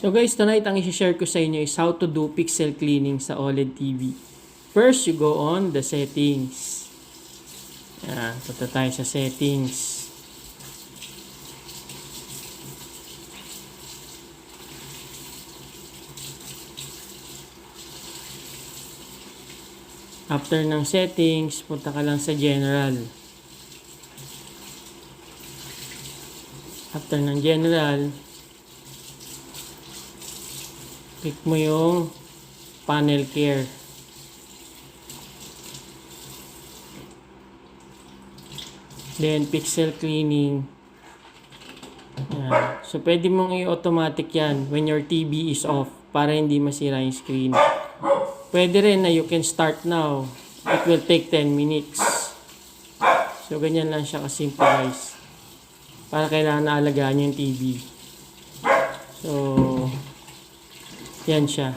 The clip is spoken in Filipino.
So guys, tonight ang i-share ko sa inyo is how to do pixel cleaning sa OLED TV. First, you go on the settings. Punta tayo sa settings. After ng settings, punta ka lang sa general. After ng general, click mo yung panel care. Then pixel cleaning. So pwede mong i-automatic yan when your TV is off para hindi masira yung screen. Pwede rin na you can start now. It will take 10 minutes. So ganyan lang siya kasimple guys. Para kailangan naalagaan yung TV. So yan siya.